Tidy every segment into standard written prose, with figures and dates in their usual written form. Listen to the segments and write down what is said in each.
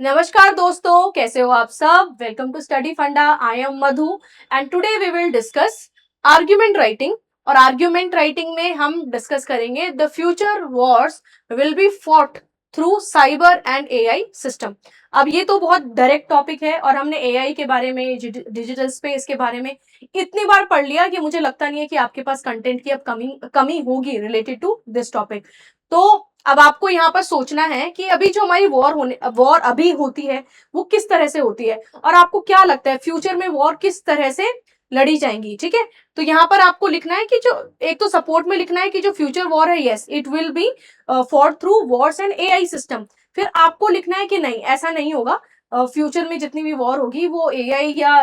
नमस्कार दोस्तों, कैसे हो आप सब। Welcome to study Funda. I am Madhu and today we will discuss argument writing. और आर्ग्यूमेंट राइटिंग में हम डिस्कस करेंगे the future wars will be fought through cyber and AI system. अब ये तो बहुत डायरेक्ट टॉपिक है और हमने एआई के बारे में, डिजिटल स्पेस के बारे में इतनी बार पढ़ लिया कि मुझे लगता नहीं है कि आपके पास कंटेंट की अब कमी होगी रिलेटेड टू दिस टॉपिक। तो अब आपको यहाँ पर सोचना है कि अभी जो हमारी वॉर अभी होती है वो किस तरह से होती है और आपको क्या लगता है फ्यूचर में वॉर किस तरह से लड़ी जाएंगी। ठीक है, तो यहाँ पर आपको लिखना है कि जो एक तो सपोर्ट में लिखना है कि जो फ्यूचर वॉर है, yes it will be fought through Wars and AI system. फिर आपको लिखना है कि नहीं, ऐसा नहीं होगा। फ्यूचर में जितनी भी वॉर होगी वो एआई या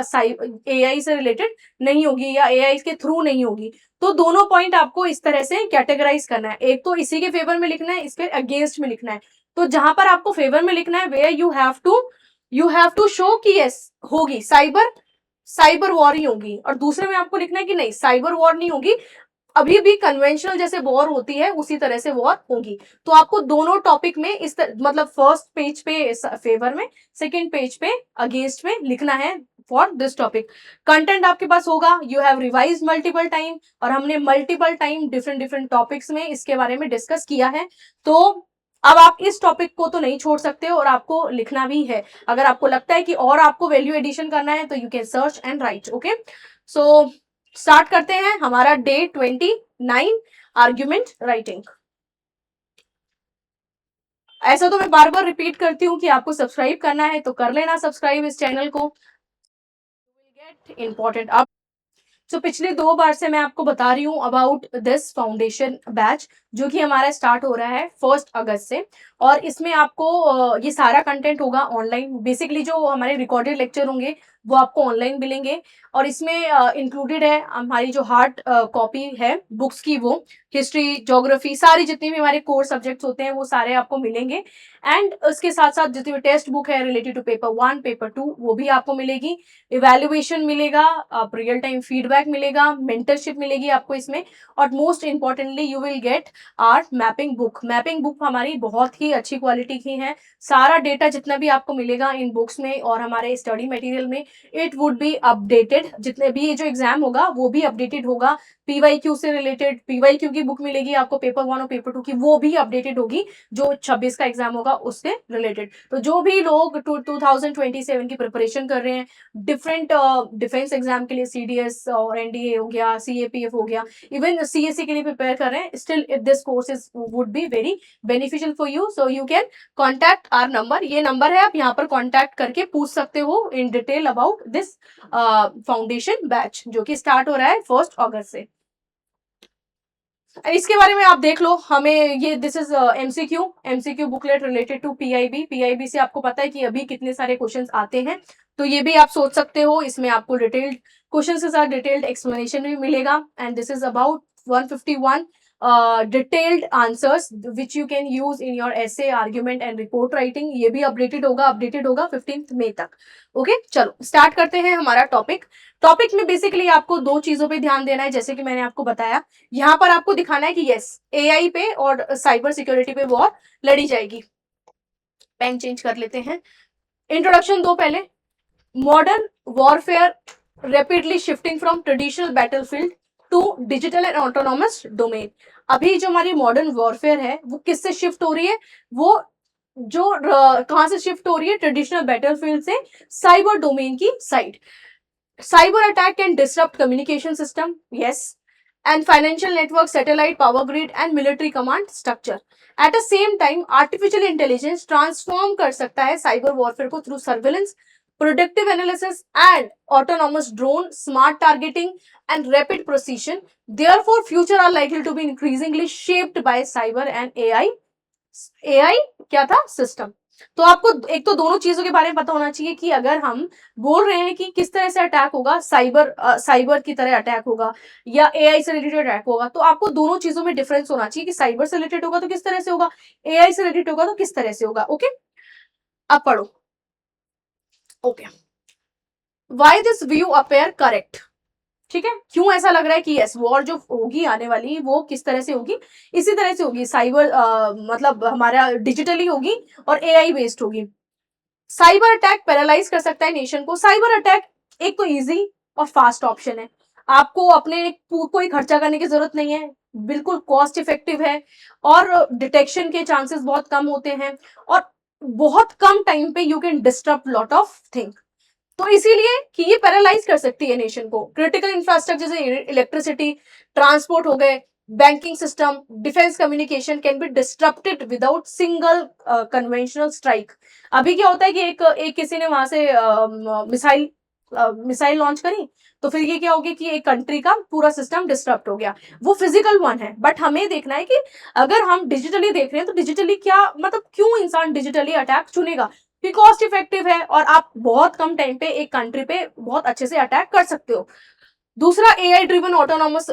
एआई से रिलेटेड नहीं होगी या एआई के थ्रू नहीं होगी। तो दोनों पॉइंट आपको इस तरह से कैटेगराइज करना है। एक तो इसी के फेवर में लिखना है, इसके अगेंस्ट में लिखना है। तो जहां पर आपको फेवर में लिखना है where you have to show कि यस होगी साइबर साइबर वॉर ही होगी, और दूसरे में आपको लिखना है कि नहीं साइबर वॉर नहीं होगी, अभी भी कन्वेंशनल जैसे वॉर होती है उसी तरह से वॉर होगी। तो आपको दोनों टॉपिक में मतलब फर्स्ट पेज पे फेवर में, सेकंड पेज पे अगेंस्ट में लिखना है फॉर दिस टॉपिक। कंटेंट आपके पास होगा, you have revise multiple time, और हमने multiple time different different topics में इसके बारे में डिस्कस किया है। तो अब आप इस टॉपिक को तो नहीं छोड़ सकते और आपको लिखना भी है। अगर आपको लगता है कि और आपको वैल्यू एडिशन करना है तो you can search and right. Okay, so start करते हैं हमारा डे 29 आर्ग्यूमेंट राइटिंग। ऐसा तो मैं बार बार रिपीट करती हूँ कि आपको सब्सक्राइब करना है तो कर लेना सब्सक्राइब इस चैनल को। गेट इंपॉर्टेंट अब। तो पिछले 2 बार से मैं आपको बता रही हूँ अबाउट दिस फाउंडेशन बैच, जो कि हमारा स्टार्ट हो रहा है 1 अगस्त से। और इसमें आपको ये सारा कंटेंट होगा ऑनलाइन। बेसिकली जो हमारे रिकॉर्डेड लेक्चर होंगे वो आपको ऑनलाइन मिलेंगे, और इसमें इंक्लूडेड है हमारी जो हार्ड कॉपी है बुक्स की, वो हिस्ट्री, ज्योग्राफी, सारी जितनी भी हमारे कोर सब्जेक्ट्स होते हैं वो सारे आपको मिलेंगे। एंड उसके साथ साथ जितनी भी टेक्स्ट बुक है रिलेटेड टू पेपर 1 पेपर 2 वो भी आपको मिलेगी। इवेल्युएशन मिलेगा, आप रियल टाइम फीडबैक मिलेगा, मेंटरशिप मिलेगी आपको इसमें। और most importantly you will get our mapping book. Mapping book हमारी बहुत ही अच्छी क्वालिटी की है। सारा डेटा जितना भी आपको मिलेगा इन बुक्स में और हमारे स्टडी मटेरियल में, इट वुड बी अपडेटेड। जितने भी ये जो एग्जाम होगा वो भी अपडेटेड होगा। पीवाईक्यू से रिलेटेड पीवाईक्यू की बुक मिलेगी आपको पेपर 1 और पेपर 2 की, वो भी अपडेटेड होगी जो 26 का एग्जाम होगा उससे रिलेटेड। तो जो भी लोग 2027 की प्रिपरेशन कर रहे हैं डिफरेंट डिफेंस एग्जाम के लिए, सीडीएस और एनडीए हो गया, सीएपीएफ हो गया, इवन सीएससी के लिए प्रिपेयर कर रहे हैं, still if this course is would be very beneficial for you, so you can contact our number. ये नंबर है, आप यहाँ पर कॉन्टैक्ट करके पूछ सकते हो in detail about this foundation batch जो कि स्टार्ट हो रहा है 1 अगस्त से। इसके बारे में आप देख लो। हमें ये this is MCQ booklet related to PIB से आपको पता है कि अभी कितने सारे क्वेश्चंस आते हैं, तो ये भी आप सोच सकते हो। इसमें आपको डिटेल्ड क्वेश्चंस के साथ डिटेल्ड एक्सप्लेनेशन भी मिलेगा। And this is about 151 detailed answers which you can use in your essay, argument and report writing. ये भी अपडेटेड होगा 15 मई तक। ओके, चलो स्टार्ट करते हैं हमारा टॉपिक। टॉपिक में बेसिकली आपको 2 चीजों पे ध्यान देना है, जैसे कि मैंने आपको बताया। यहाँ पर आपको दिखाना है कि यस एआई पे और साइबर सिक्योरिटी पे वॉर लड़ी जाएगी। पेन चेंज कर लेते हैं। इंट्रोडक्शन दो पहले। Modern warfare rapidly shifting from traditional battlefield to digital and autonomous domain. अभी जो हमारी मॉडर्न वॉरफेयर है वो किससे शिफ्ट हो रही है, वो जो कहां से शिफ्ट हो रही है, ट्रेडिशनल बैटलफील्ड से साइबर डोमेन की side. Cyber attack can disrupt communication system, yes, and financial network, satellite, power grid, and military command structure. At the same time, artificial intelligence transform कर सकता है cyber warfare को through surveillance, predictive analysis, and autonomous drone, smart targeting, and rapid precision. Therefore, future are likely to be increasingly shaped by cyber and AI क्या था system. तो आपको एक तो दोनों चीजों के बारे में पता होना चाहिए कि अगर हम बोल रहे हैं कि किस तरह से अटैक होगा, साइबर की तरह अटैक होगा या एआई से रिलेटेड अटैक होगा, तो आपको दोनों चीजों में डिफरेंस होना चाहिए कि साइबर से रिलेटेड होगा तो किस तरह से होगा, एआई से रिलेटेड होगा तो किस तरह से होगा। ओके, अब पढ़ो। Okay, why this view appear correct. ठीक है, क्यों ऐसा लग रहा है कि यस वॉर जो होगी आने वाली वो किस तरह से होगी, इसी तरह से होगी। साइबर मतलब हमारा डिजिटली होगी और एआई बेस्ड होगी। साइबर अटैक पैरालाइज कर सकता है नेशन को। साइबर अटैक एक तो इजी और फास्ट ऑप्शन है, आपको अपने कोई खर्चा करने की जरूरत नहीं है, बिल्कुल कॉस्ट इफेक्टिव है और डिटेक्शन के चांसेस बहुत कम होते हैं और बहुत कम टाइम पे you can disturb lot of thing. तो इसीलिए कि ये पैरालाइज कर सकती है नेशन को। क्रिटिकल इंफ्रास्ट्रक्चर जैसे इलेक्ट्रिसिटी, ट्रांसपोर्ट हो गए, banking system, defence communication can be disrupted without single conventional strike. अभी क्या होता है कि एक किसी ने वहां से मिसाइल मिसाइल लॉन्च करी, तो फिर ये क्या हो गया कि एक कंट्री का पूरा सिस्टम डिस्टर्ब हो गया। वो फिजिकल वन है, बट हमें देखना है कि अगर हम डिजिटली देख रहे हैं तो डिजिटली क्या मतलब, क्यों इंसान डिजिटली अटैक चुनेगा, कि कॉस्ट इफेक्टिव है और आप बहुत कम टाइम पे एक कंट्री पे बहुत अच्छे से अटैक कर सकते हो। दूसरा AI driven autonomous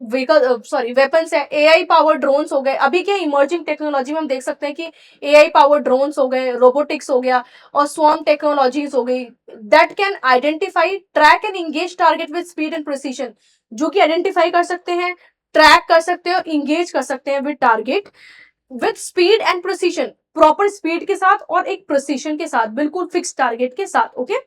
vehicle sorry weapons है, एआई पावर ड्रोन्स हो गए। अभी क्या इमर्जिंग टेक्नोलॉजी में हम देख सकते हैं कि एआई पावर ड्रोन्स हो गए, रोबोटिक्स हो गया और स्वॉर्म टेक्नोलॉजीज हो गई, that can identify, track and engage target with speed and precision. जो कि आइडेंटिफाई कर सकते हैं, ट्रैक कर सकते हैं और इंगेज कर सकते हैं with target, with speed and precision, proper speed के साथ और एक प्रिसीजन के साथ, बिल्कुल फिक्स टारगेट के साथ। ओके,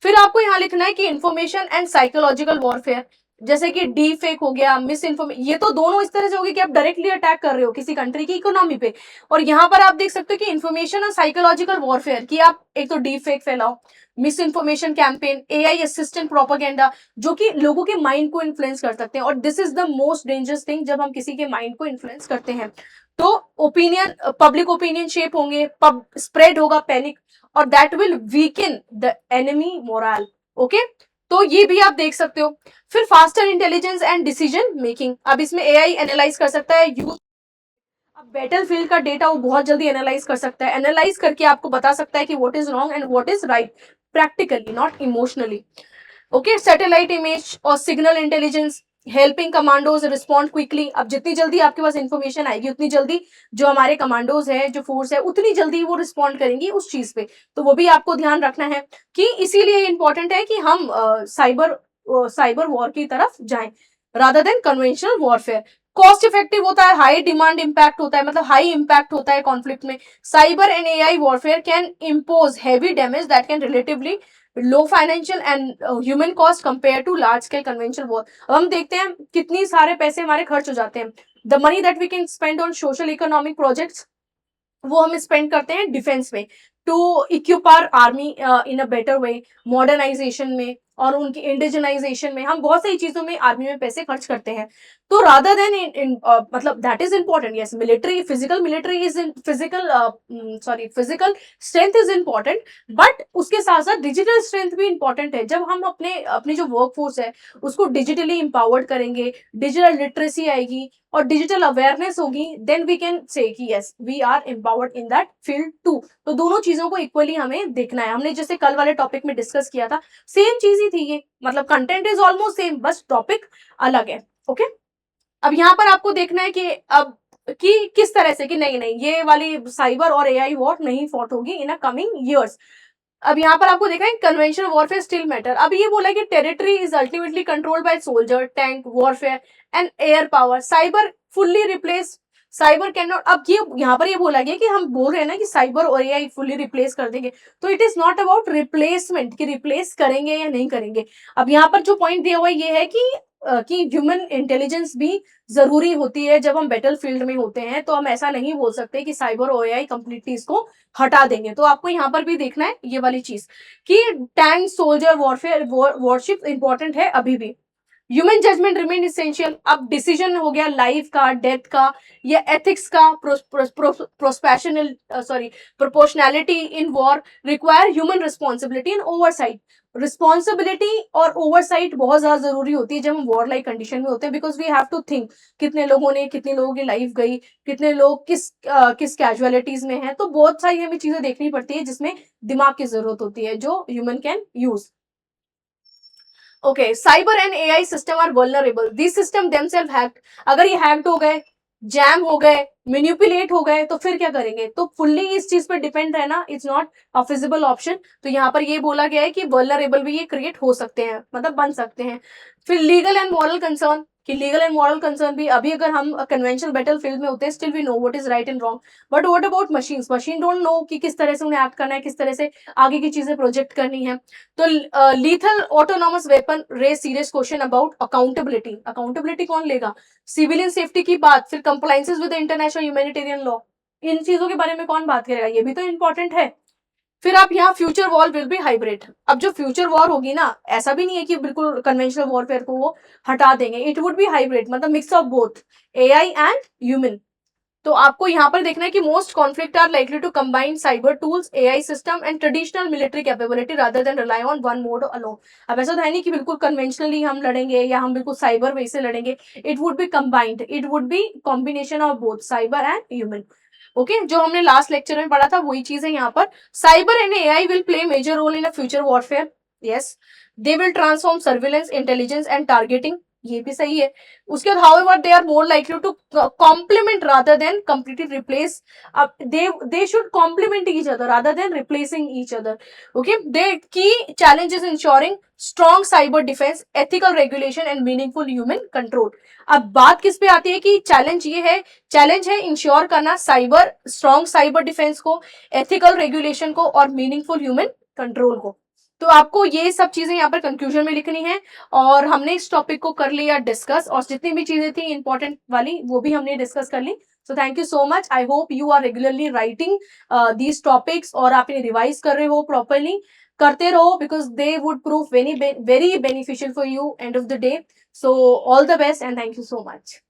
फिर आपको यहां लिखना है कि इंफॉर्मेशन एंड साइकोलॉजिकल वॉरफेयर, जैसे कि डी फेक हो गया, मिस इन्फॉर्मेशन, ये तो दोनों इस तरह से होगी कि आप डायरेक्टली अटैक कर रहे हो किसी कंट्री की इकोनॉमी पे, और यहां पर आप देख सकते हो कि इंफॉर्मेशन और साइकोलॉजिकल वॉरफेयर की आप एक तो डी फेक फैलाओ, misinformation campaign, AI assistant propaganda, जो कि लोगों के माइंड को इन्फ्लुएंस कर सकते हैं, और this is the most dangerous thing जब हम किसी के माइंड को इन्फ्लुएंस करते हैं। तो ओपिनियन, पब्लिक ओपिनियन शेप होंगे, पब स्प्रेड होगा पैनिक, और that will weaken the enemy moral. Okay, तो ये भी आप देख सकते हो। फिर faster intelligence and decision making, अब इसमें एआई एनालाइज कर सकता है यूज, अब बैटल फील्ड का डेटा वो बहुत जल्दी एनालाइज कर सकता है, एनालाइज करके आपको बता सकता है कि what is wrong and what is right, practically not emotionally. Okay, satellite image और signal intelligence, helping commandos respond quickly. अब जितनी जल्दी आपके पास इंफॉर्मेशन आएगी उतनी जल्दी जो हमारे कमांडोज है, जो फोर्स है, उतनी जल्दी वो रिस्पॉन्ड करेंगी उस चीज पे। तो वो भी आपको ध्यान रखना है कि इसीलिए इंपॉर्टेंट है कि हम साइबर वॉर की तरफ जाएं rather than conventional warfare. Cost effective होता है, हाई डिमांड इंपैक्ट होता है, मतलब हाई इंपैक्ट होता है कॉन्फ्लिक्ट में। Cyber and AI warfare can impose heavy damage that can relatively low financial and human cost compare to large scale conventional war. अब हम देखते हैं कितनी सारे पैसे हमारे खर्च हो जाते हैं, the money that we can spend on social economic projects, वो हम स्पेंड करते हैं डिफेंस में, to equip our army in a better way, modernisation में और उनकी इंडिजनाइजेशन में, हम बहुत सारी चीजों में आर्मी में पैसे खर्च करते हैं। तो रादर देन मतलब that is important, yes military, physical military is physical physical strength is important, but उसके साथ साथ डिजिटल स्ट्रेंथ भी इंपॉर्टेंट है। जब हम अपनी जो वर्क फोर्स है उसको डिजिटली इंपावर्ड करेंगे, डिजिटल लिटरेसी आएगी और डिजिटल अवेयरनेस होगी, देन वी कैन से कि yes we are empowered in that field too. तो दोनों चीजों को इक्वली हमें देखना है। हमने जैसे कल वाले टॉपिक में डिस्कस किया था, सेम चीज ही थी ये, मतलब कंटेंट इज ऑलमोस्ट सेम, बस टॉपिक अलग है। ओके, अब यहाँ पर आपको देखना है कि अब कि किस तरह से, कि नहीं नहीं ये वाली साइबर और एआई वॉर नहीं फॉट होगी इन अ कमिंग ईयर्स। अब यहाँ पर आपको देखा है कन्वेंशनल वॉरफेयर स्टिल मैटर। अब ये बोला कि territory is ultimately controlled by soldier, tank, warfare and air power, cyber fully replace, cyber can not. अब ये यहाँ पर ये बोला गया कि हम बोल रहे हैं ना कि साइबर और एआई फुल्ली रिप्लेस कर देंगे, तो it is not about replacement कि रिप्लेस करेंगे या नहीं करेंगे। अब यहाँ पर जो पॉइंट दिया हुआ है ये है कि ह्यूमन इंटेलिजेंस भी जरूरी होती है जब हम बैटल फील्ड में होते हैं, तो हम ऐसा नहीं बोल सकते कि साइबर और एआई कंप्लीटली इसको हटा देंगे। तो आपको यहाँ पर भी देखना है ये वाली चीज कि tank, soldier, warfare, warship important है अभी भी। Human judgement remain essential. अब डिसीजन हो गया लाइफ का, डेथ का या एथिक्स का, prospectional proportionality in war require human responsibility and oversight. Responsibility और ओवरसाइट बहुत ज्यादा जरूरी होती है जब हम वॉर लाइक कंडीशन में होते हैं, because we have to think कितने लोगों की लाइफ गई, कितने लोग किस कैजुअलिटीज में हैं। तो बहुत सारी हमें चीजें देखनी पड़ती है जिसमें दिमाग की जरूरत होती है जो human can use. Okay, cyber and AI system are vulnerable, this system themselves hacked. अगर ये हैक्ड हो गए, जैम हो गए, मैनिपुलेट हो गए, तो फिर क्या करेंगे? तो फुल्ली इस चीज पर डिपेंड रहना it's not a feasible option. तो यहाँ पर ये बोला गया है कि वल्नरेबल भी ये क्रिएट हो सकते हैं, मतलब बन सकते हैं। फिर लीगल एंड मॉरल कंसर्न, कि लीगल एंड मॉरल कंसर्न भी, अभी अगर हम कन्वेंशनल बैटल फील्ड में होते हैं still we know what is right and wrong, but what about machines, machine don't know कि किस तरह से उन्हें एक्ट करना है, किस तरह से आगे की चीजें प्रोजेक्ट करनी है। तो lethal autonomous weapon raise serious question about accountability, accountability कौन लेगा, सिविलियन सेफ्टी की बात, फिर compliances with international humanitarian law, इन चीजों के बारे में कौन बात करेगा, ये भी तो इंपॉर्टेंट है। फिर आप यहाँ future war will be hybrid, अब जो फ्यूचर वॉर होगी ना, ऐसा भी नहीं है कि बिल्कुल कन्वेंशनल वॉरफेयर को वो हटा देंगे, इट वुड बी हाइब्रिड, मतलब mix of both AI and human. तो आपको यहाँ पर देखना है कि most conflict are likely to combine cyber tools, AI system and traditional military capability rather than rely on one mode alone. अब ऐसा तो है नहीं कि बिल्कुल कन्वेंशनली हम लड़ेंगे या हम बिल्कुल साइबर वे से लड़ेंगे, it would B combined, it would B combination of both cyber and human. Okay, जो हमने लास्ट लेक्चर में पढ़ा था वही चीज है यहाँ पर। Cyber and AI will play major role in a future warfare, yes, they will transform surveillance, intelligence and targeting, ये भी सही है। उसके बाद however they are more likely to complement rather than completely replace, अब they should complement each other rather than replacing each other. Okay, the key challenge is ensuring strong cyber defence, ethical regulation and meaningful human control. अब बात किस पे आती है कि challenge ये है, चैलेंज है इंश्योर करना साइबर, स्ट्रॉन्ग साइबर डिफेंस को, एथिकल रेगुलेशन को और मीनिंगफुल ह्यूमन कंट्रोल को। तो आपको ये सब चीजें यहाँ पर कंक्लूजन में लिखनी है, और हमने इस टॉपिक को कर लिया डिस्कस, और जितनी भी चीजें थी इंपॉर्टेंट वाली वो भी हमने डिस्कस कर ली। So thank you so much, I hope you are regularly writing these topics और आप इन्हें रिवाइज कर रहे हो प्रॉपरली, करते रहो because they would prove very beneficial for you end of the day. So all the best and thank you so much.